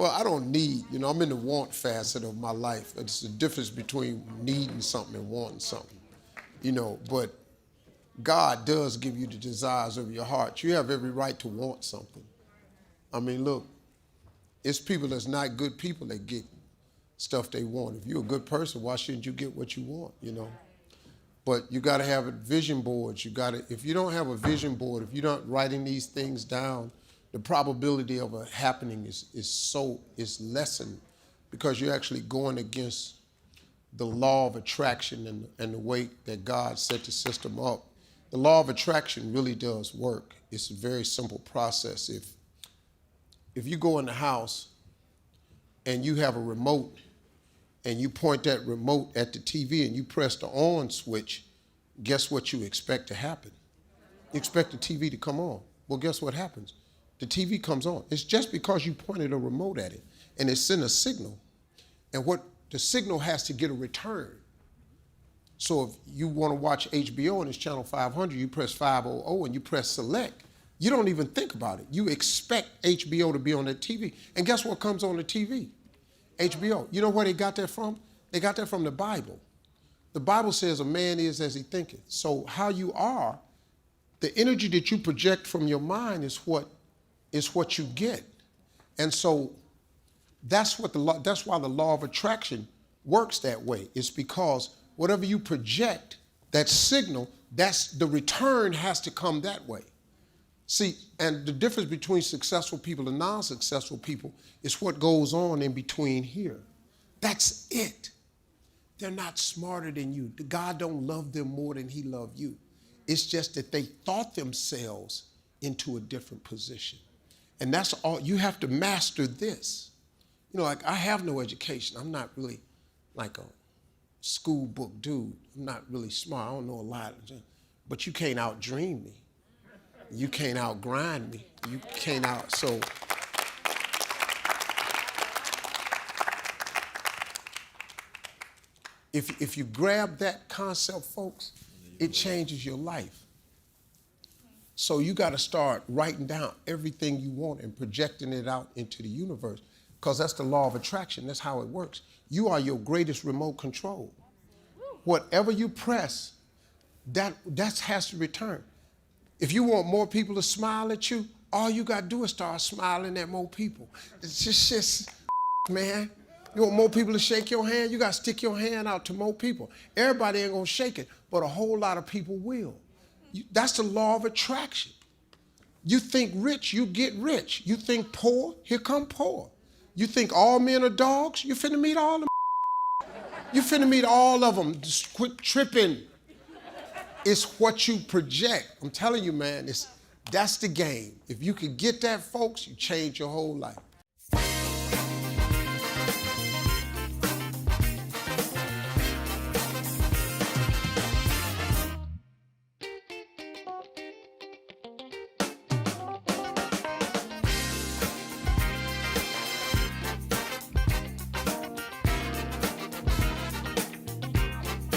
Well, I don't need, I'm in the want facet of my life. It's the difference between needing something and wanting something, but God does give you the desires of your heart. You have every right to want something. I mean, look, it's people that's not good people that get stuff they want. If you're a good person, why shouldn't you get what you want? But you got to have vision boards. If you don't have a vision board, if you're not writing these things down, the probability of it happening is lessened because you're actually going against the law of attraction and the way that God set the system up. The law of attraction really does work. It's a very simple process. If you go in the house and you have a remote and you point that remote at the TV and you press the on switch, guess what you expect to happen? You expect the TV to come on. Well, guess what happens? The TV comes on. It's just because you pointed a remote at it and it sent a signal. And what the signal has to get a return. So if you want to watch HBO and it's channel 500, you press 500 and you press select. You don't even think about it. You expect HBO to be on that TV. And guess what comes on the TV? HBO. You know where they got that from? They got that from the Bible. The Bible says a man is as he thinketh. So how you are, the energy that you project from your mind is what you get. And so that's why the law of attraction works that way. It's because whatever you project, that signal, the return has to come that way. See, and the difference between successful people and non-successful people is what goes on in between here. That's it. They're not smarter than you. God don't love them more than he loved you. It's just that they thought themselves into a different position. And that's all. You have to master this. Like I have no education. I'm not really like a school book dude. I'm not really smart. I don't know a lot. But you can't out-dream me. You can't out-grind me. You can't so. If you grab that concept, folks, it changes your life. So you got to start writing down everything you want and projecting it out into the universe because that's the law of attraction. That's how it works. You are your greatest remote control. Whatever you press, that has to return. If you want more people to smile at you, all you got to do is start smiling at more people. It's just man. You want more people to shake your hand? You got to stick your hand out to more people. Everybody ain't going to shake it, but a whole lot of people will. That's the law of attraction. You think rich, you get rich. You think poor, here come poor. You think all men are dogs, you finna meet all of them. You finna meet all of them. Just quit tripping. It's what you project. I'm telling you, man, that's the game. If you could get that, folks, you change your whole life.